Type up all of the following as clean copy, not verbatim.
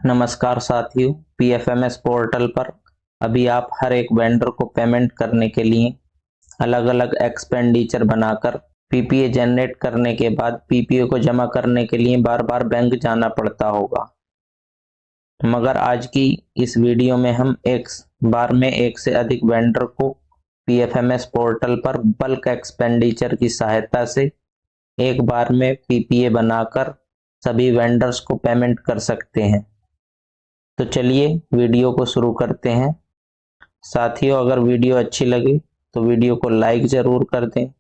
नमस्कार साथियों, PFMS portal पर अभी आप हर एक वेंडर को पेमेंट करने के लिए अलग अलग एक्सपेंडिचर बनाकर पीपीए जनरेट करने के बाद पीपीए को जमा करने के लिए बार बार बैंक जाना पड़ता होगा। मगर आज की इस वीडियो में हम एक बार में एक से अधिक वेंडर को पीएफएमएस पोर्टल पर बल्क एक्सपेंडिचर की सहायता से एक बार में पीपीए बनाकर सभी वेंडर्स को पेमेंट कर सकते हैं। तो चलिए वीडियो को शुरू करते हैं। साथियों, अगर वीडियो अच्छी लगे तो वीडियो को लाइक ज़रूर कर दें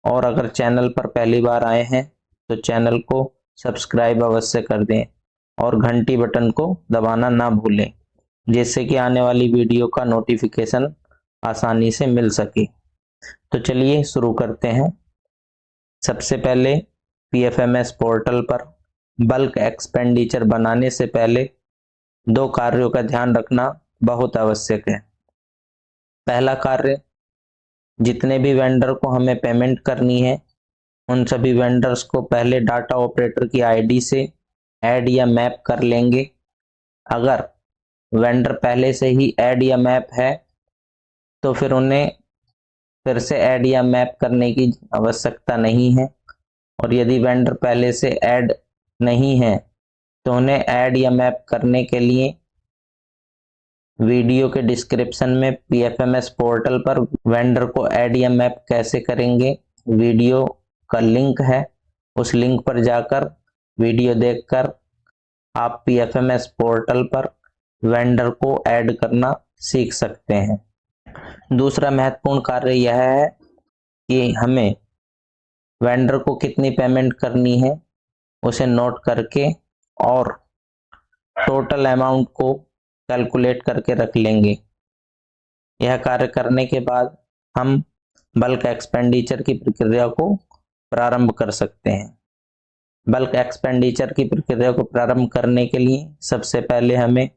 और अगर चैनल पर पहली बार आए हैं तो चैनल को सब्सक्राइब अवश्य कर दें और घंटी बटन को दबाना ना भूलें, जिससे कि आने वाली वीडियो का नोटिफिकेशन आसानी से मिल सके। तो चलिए शुरू करते हैं। सबसे पहले पीएफएमएस पोर्टल पर बल्क एक्सपेंडिचर बनाने से पहले दो कार्यों का ध्यान रखना बहुत आवश्यक है। पहला कार्य, जितने भी वेंडर को हमें पेमेंट करनी है उन सभी वेंडर्स को पहले डाटा ऑपरेटर की आईडी से ऐड या मैप कर लेंगे। अगर वेंडर पहले से ही ऐड या मैप है तो फिर उन्हें फिर से ऐड या मैप करने की आवश्यकता नहीं है, और यदि वेंडर पहले से ऐड नहीं है तो उन्हें ऐड या मैप करने के लिए वीडियो के डिस्क्रिप्शन में पीएफएमएस पोर्टल पर वेंडर को ऐड या मैप कैसे करेंगे वीडियो का लिंक है। उस लिंक पर जाकर वीडियो देखकर आप पीएफएमएस पोर्टल पर वेंडर को ऐड करना सीख सकते हैं। दूसरा महत्वपूर्ण कार्य यह है कि हमें वेंडर को कितनी पेमेंट करनी है उसे नोट करके और टोटल अमाउंट को कैलकुलेट करके रख लेंगे। यह कार्य करने के बाद हम बल्क एक्सपेंडिचर की प्रक्रिया को प्रारंभ कर सकते हैं। बल्क एक्सपेंडिचर की प्रक्रिया को प्रारंभ करने के लिए सबसे पहले हमें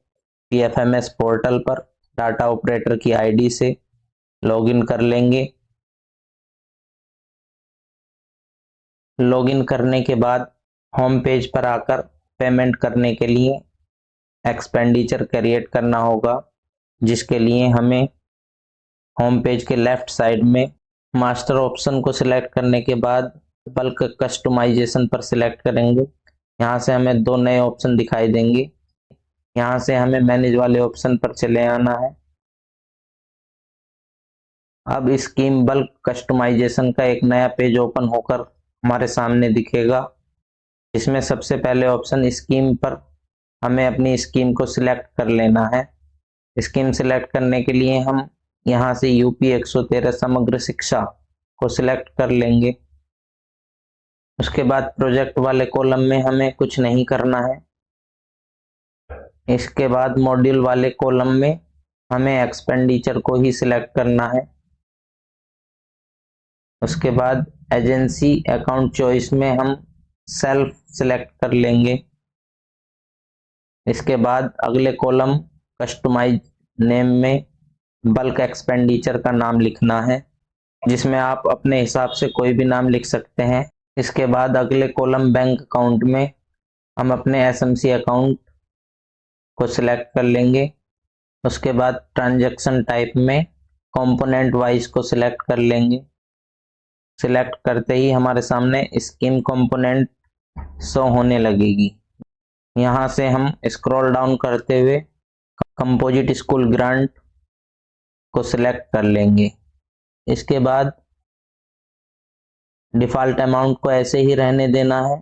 पीएफएमएस पोर्टल पर डाटा ऑपरेटर की आईडी से लॉगिन कर लेंगे। लॉगिन करने के बाद होम पेज पर आकर पेमेंट करने के लिए एक्सपेंडिचर क्रिएट करना होगा, जिसके लिए हमें होम पेज के लेफ्ट साइड में मास्टर ऑप्शन को सिलेक्ट करने के बाद बल्क कस्टमाइजेशन पर सिलेक्ट करेंगे। यहाँ से हमें दो नए ऑप्शन दिखाई देंगे। यहाँ से हमें मैनेज वाले ऑप्शन पर चले आना है। अब स्कीम बल्क कस्टमाइजेशन का एक नया पेज ओपन होकर हमारे सामने दिखेगा, जिसमें सबसे पहले ऑप्शन स्कीम पर हमें अपनी स्कीम को सिलेक्ट कर लेना है। स्कीम सिलेक्ट करने के लिए हम यहाँ से यूपी 113 समग्र शिक्षा को सिलेक्ट कर लेंगे। उसके बाद प्रोजेक्ट वाले कॉलम में हमें कुछ नहीं करना है। इसके बाद मॉड्यूल वाले कॉलम में हमें एक्सपेंडिचर को ही सिलेक्ट करना है। उसके बाद एजेंसी अकाउंट चॉइस में हम सेल्फ सिलेक्ट कर लेंगे। इसके बाद अगले कॉलम कस्टमाइज नेम में बल्क एक्सपेंडिचर का नाम लिखना है, जिसमें आप अपने हिसाब से कोई भी नाम लिख सकते हैं। इसके बाद अगले कॉलम बैंक अकाउंट में हम अपने एसएमसी अकाउंट को सिलेक्ट कर लेंगे। उसके बाद ट्रांजैक्शन टाइप में कंपोनेंट वाइज को सिलेक्ट कर लेंगे। सिलेक्ट करते ही हमारे सामने स्कीम कंपोनेंट शो होने लगेगी। यहाँ से हम स्क्रॉल डाउन करते हुए कंपोजिट स्कूल ग्रांट को सिलेक्ट कर लेंगे। इसके बाद डिफ़ॉल्ट अमाउंट को ऐसे ही रहने देना है।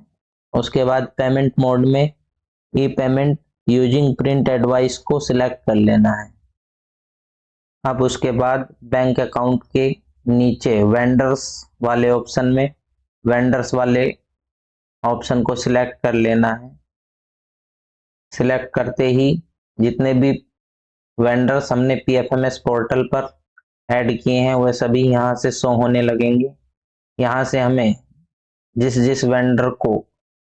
उसके बाद पेमेंट मोड में ई पेमेंट यूजिंग प्रिंट एडवाइस को सिलेक्ट कर लेना है। अब उसके बाद बैंक अकाउंट के नीचे वेंडर्स वाले ऑप्शन में वेंडर्स वाले ऑप्शन को सिलेक्ट कर लेना है। सिलेक्ट करते ही जितने भी वेंडर्स हमने पीएफएमएस पोर्टल पर ऐड किए हैं वह सभी यहाँ से शो होने लगेंगे। यहाँ से हमें जिस जिस वेंडर को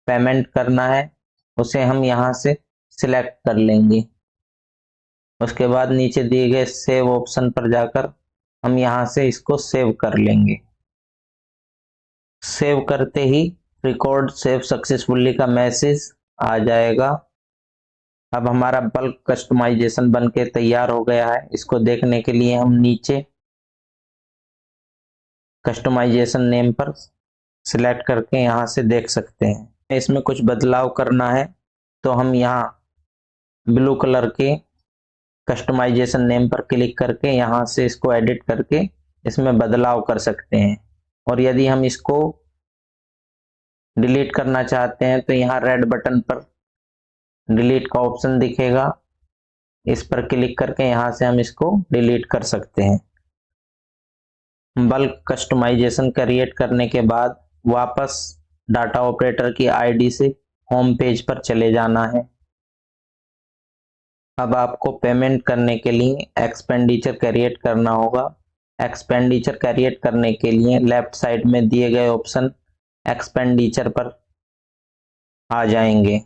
पेमेंट करना है उसे हम यहाँ से सिलेक्ट कर लेंगे। उसके बाद नीचे दिए गए सेव ऑप्शन पर जाकर हम यहाँ से इसको सेव कर लेंगे। सेव करते ही रिकॉर्ड सेव सक्सेसफुली का मैसेज आ जाएगा। अब हमारा बल्क कस्टमाइजेशन बन के तैयार हो गया है। इसको देखने के लिए हम नीचे कस्टमाइजेशन नेम पर सिलेक्ट करके यहाँ से देख सकते हैं। इसमें कुछ बदलाव करना है तो हम यहाँ ब्लू कलर के कस्टमाइजेशन नेम पर क्लिक करके यहाँ से इसको एडिट करके इसमें बदलाव कर सकते हैं। और यदि हम इसको डिलीट करना चाहते हैं तो यहाँ रेड बटन पर डिलीट का ऑप्शन दिखेगा, इस पर क्लिक करके यहाँ से हम इसको डिलीट कर सकते हैं। बल्क कस्टमाइजेशन क्रिएट करने के बाद वापस डाटा ऑपरेटर की आईडी से होम पेज पर चले जाना है। अब आपको पेमेंट करने के लिए एक्सपेंडिचर क्रिएट करना होगा। एक्सपेंडिचर क्रिएट करने के लिए लेफ्ट साइड में दिए गए ऑप्शन एक्सपेंडिचर पर आ जाएंगे।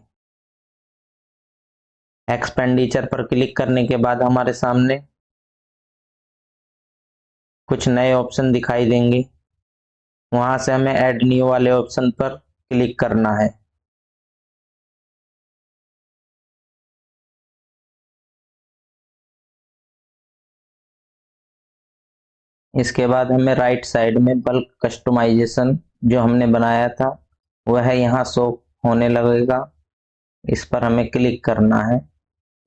एक्सपेंडिचर पर क्लिक करने के बाद हमारे सामने कुछ नए ऑप्शन दिखाई देंगे। वहां से हमें ऐड न्यू वाले ऑप्शन पर क्लिक करना है। इसके बाद हमें राइट साइड में बल्क कस्टमाइजेशन जो हमने बनाया था वह यहाँ शो होने लगेगा। इस पर हमें क्लिक करना है।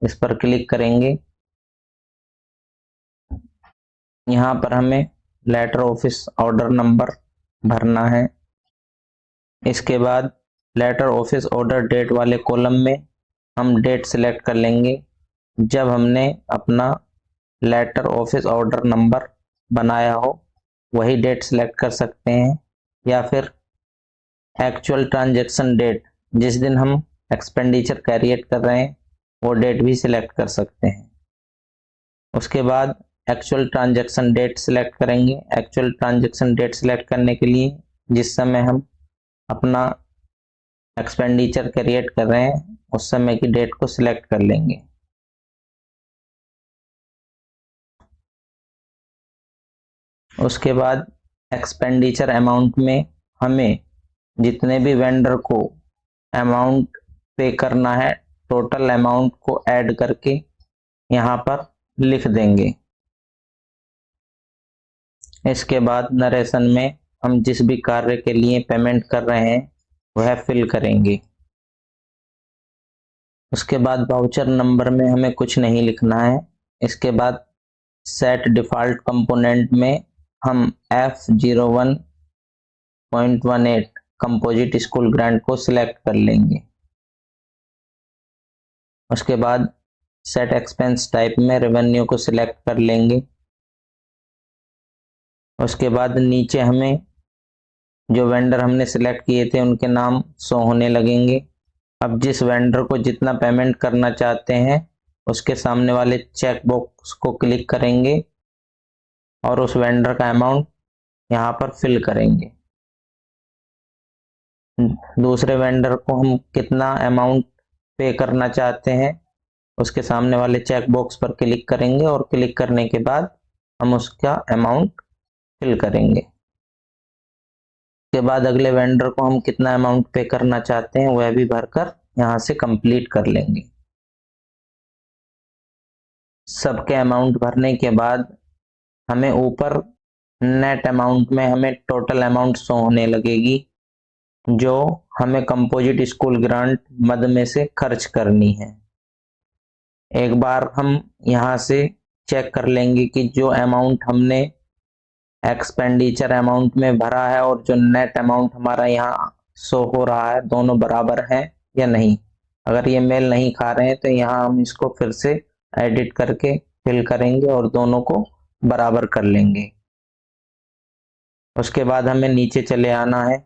इस पर क्लिक करेंगे, यहाँ पर हमें लेटर ऑफिस ऑर्डर नंबर भरना है। इसके बाद लेटर ऑफिस ऑर्डर डेट वाले कॉलम में हम डेट सिलेक्ट कर लेंगे जब हमने अपना लेटर ऑफिस ऑर्डर नंबर बनाया हो, वही डेट सिलेक्ट कर सकते हैं, या फिर एक्चुअल ट्रांजैक्शन डेट जिस दिन हम एक्सपेंडिचर क्रिएट कर रहे हैं वो डेट भी सिलेक्ट कर सकते हैं। उसके बाद एक्चुअल ट्रांजैक्शन डेट सिलेक्ट करेंगे। एक्चुअल ट्रांजैक्शन डेट सिलेक्ट करने के लिए जिस समय हम अपना एक्सपेंडिचर क्रिएट कर रहे हैं उस समय की डेट को सिलेक्ट कर लेंगे। उसके बाद एक्सपेंडिचर अमाउंट में हमें जितने भी वेंडर को अमाउंट पे करना है टोटल अमाउंट को ऐड करके यहाँ पर लिख देंगे। इसके बाद नरेशन में हम जिस भी कार्य के लिए पेमेंट कर रहे हैं वह फिल करेंगे। उसके बाद वाउचर नंबर में हमें कुछ नहीं लिखना है। इसके बाद सेट डिफॉल्ट कंपोनेंट में हम F01.18 कंपोजिट स्कूल ग्रांट को सिलेक्ट कर लेंगे। उसके बाद सेट एक्सपेंस टाइप में रेवेन्यू को सिलेक्ट कर लेंगे। उसके बाद नीचे हमें जो वेंडर हमने सिलेक्ट किए थे उनके नाम शो होने लगेंगे। अब जिस वेंडर को जितना पेमेंट करना चाहते हैं उसके सामने वाले चेक बॉक्स को क्लिक करेंगे और उस वेंडर का अमाउंट यहाँ पर फिल करेंगे। दूसरे वेंडर को हम कितना अमाउंट पे करना चाहते हैं उसके सामने वाले चेक बॉक्स पर क्लिक करेंगे और क्लिक करने के बाद हम उसका अमाउंट फिल करेंगे। के बाद अगले वेंडर को हम कितना अमाउंट पे करना चाहते हैं वह भी भरकर यहाँ से कंप्लीट कर लेंगे। सबके अमाउंट भरने के बाद हमें ऊपर नेट अमाउंट में हमें टोटल अमाउंट शो होने लगेगी जो हमें कंपोजिट स्कूल ग्रांट मद में से खर्च करनी है। एक बार हम यहाँ से चेक कर लेंगे कि जो अमाउंट हमने एक्सपेंडिचर अमाउंट में भरा है और जो नेट अमाउंट हमारा यहाँ शो हो रहा है दोनों बराबर है या नहीं। अगर ये मेल नहीं खा रहे हैं तो यहाँ हम इसको फिर से एडिट करके फिल करेंगे और दोनों को बराबर कर लेंगे। उसके बाद हमें नीचे चले आना है।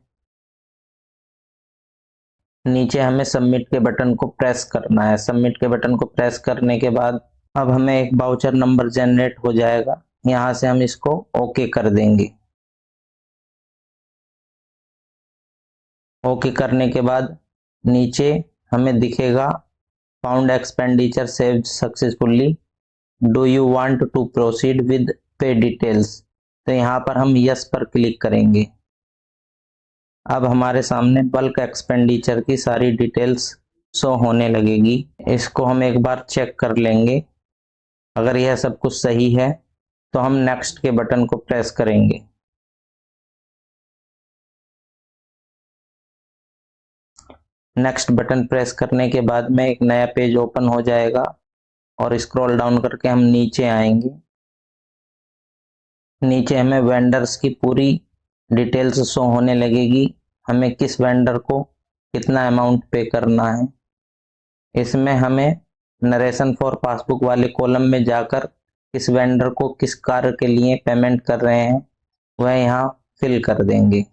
नीचे हमें सबमिट के बटन को प्रेस करना है। सबमिट के बटन को प्रेस करने के बाद अब हमें एक वाउचर नंबर जनरेट हो जाएगा। यहाँ से हम इसको ओके कर देंगे। ओके करने के बाद नीचे हमें दिखेगा found expenditure saved successfully, do you want to proceed with pay details. तो यहाँ पर हम यस पर क्लिक करेंगे। अब हमारे सामने बल्क एक्सपेंडिचर की सारी डिटेल्स शो होने लगेगी। इसको हम एक बार चेक कर लेंगे। अगर यह सब कुछ सही है तो हम नेक्स्ट के बटन को प्रेस करेंगे। नेक्स्ट बटन प्रेस करने के बाद में एक नया पेज ओपन हो जाएगा और स्क्रॉल डाउन करके हम नीचे आएंगे। नीचे हमें वेंडर्स की पूरी डिटेल्स शो होने लगेगी, हमें किस वेंडर को कितना अमाउंट पे करना है। इसमें हमें नरेशन फॉर पासबुक वाले कॉलम में जाकर किस वेंडर को किस कार्य के लिए पेमेंट कर रहे हैं वह यहाँ फिल कर देंगे।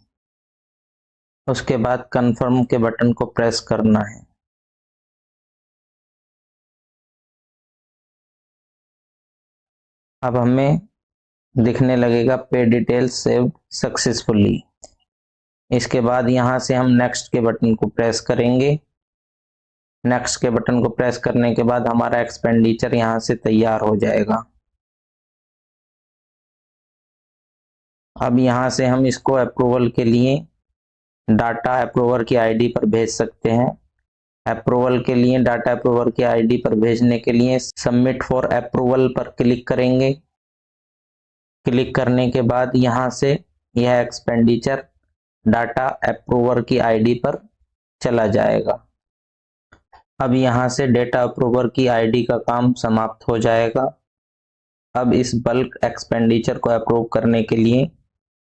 उसके बाद कंफर्म के बटन को प्रेस करना है। अब हमें दिखने लगेगा पे डिटेल्स सेव्ड सक्सेसफुली। इसके बाद यहाँ से हम नेक्स्ट के बटन को प्रेस करेंगे। नेक्स्ट के बटन को प्रेस करने के बाद हमारा एक्सपेंडिचर यहाँ से तैयार हो जाएगा। अब यहाँ से हम इसको अप्रूवल के लिए डाटा अप्रूवर की आईडी पर भेज सकते हैं। अप्रूवल के लिए डाटा अप्रूवर की आईडी पर भेजने के लिए सबमिट फॉर अप्रूवल पर क्लिक करेंगे। क्लिक करने के बाद यहाँ से यह एक्सपेंडिचर डाटा अप्रूवर की आईडी पर चला जाएगा। अब यहाँ से डेटा अप्रूवर की आईडी का काम समाप्त हो जाएगा। अब इस बल्क एक्सपेंडिचर को अप्रूव करने के लिए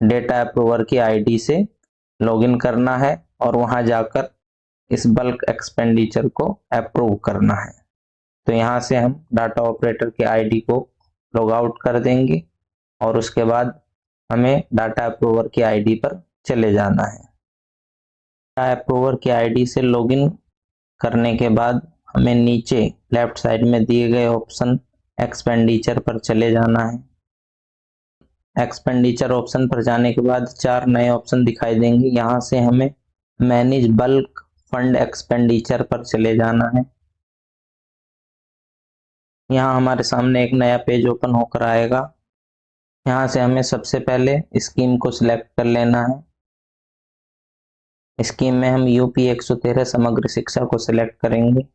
डेटा अप्रूवर की आईडी से लॉगिन करना है और वहां जाकर इस बल्क एक्सपेंडिचर को अप्रूव करना है। तो यहाँ से हम डाटा ऑपरेटर के आईडी को लॉग आउट कर देंगे और उसके बाद हमें डाटा अप्रूवर की आईडी पर चले जाना है। डाटा अप्रूवर की आईडी से लॉगिन करने के बाद हमें नीचे लेफ्ट साइड में दिए गए ऑप्शन एक्सपेंडिचर पर चले जाना है। एक्सपेंडिचर ऑप्शन पर जाने के बाद 4 नए ऑप्शन दिखाई देंगे। यहाँ से हमें मैनेज बल्क फंड एक्सपेंडिचर पर चले जाना है। यहाँ हमारे सामने एक नया पेज ओपन होकर आएगा। यहाँ से हमें सबसे पहले स्कीम को सिलेक्ट कर लेना है। स्कीम में हम यूपी 113 समग्र शिक्षा को सिलेक्ट करेंगे।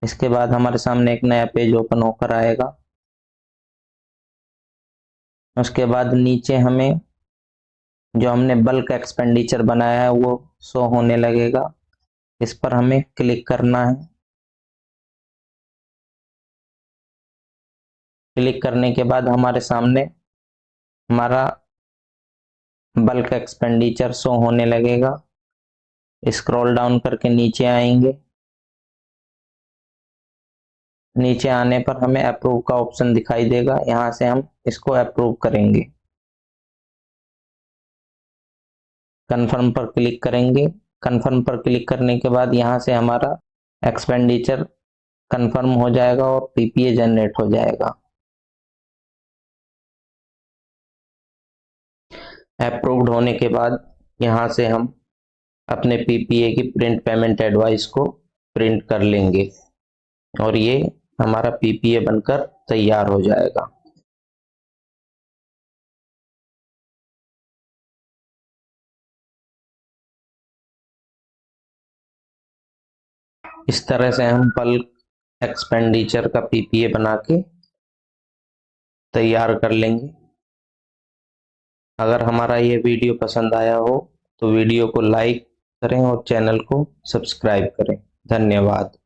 इसके बाद हमारे सामने एक नया पेज ओपन होकर आएगा। उसके बाद नीचे हमें जो हमने बल्क एक्सपेंडिचर बनाया है वो शो होने लगेगा। इस पर हमें क्लिक करना है। क्लिक करने के बाद हमारे सामने हमारा बल्क एक्सपेंडिचर शो होने लगेगा। स्क्रॉल डाउन करके नीचे आएंगे। नीचे आने पर हमें अप्रूव का ऑप्शन दिखाई देगा। यहाँ से हम इसको अप्रूव करेंगे। कंफर्म पर क्लिक करेंगे। कंफर्म पर क्लिक करने के बाद यहाँ से हमारा एक्सपेंडिचर कंफर्म हो जाएगा और पीपीए जनरेट हो जाएगा। अप्रूव्ड होने के बाद यहाँ से हम अपने पीपीए की प्रिंट पेमेंट एडवाइस को प्रिंट कर लेंगे और ये हमारा पीपीए बनकर तैयार हो जाएगा। इस तरह से हम बल्क एक्सपेंडिचर का पीपीए बना के तैयार कर लेंगे। अगर हमारा ये वीडियो पसंद आया हो तो वीडियो को लाइक करें और चैनल को सब्सक्राइब करें। धन्यवाद।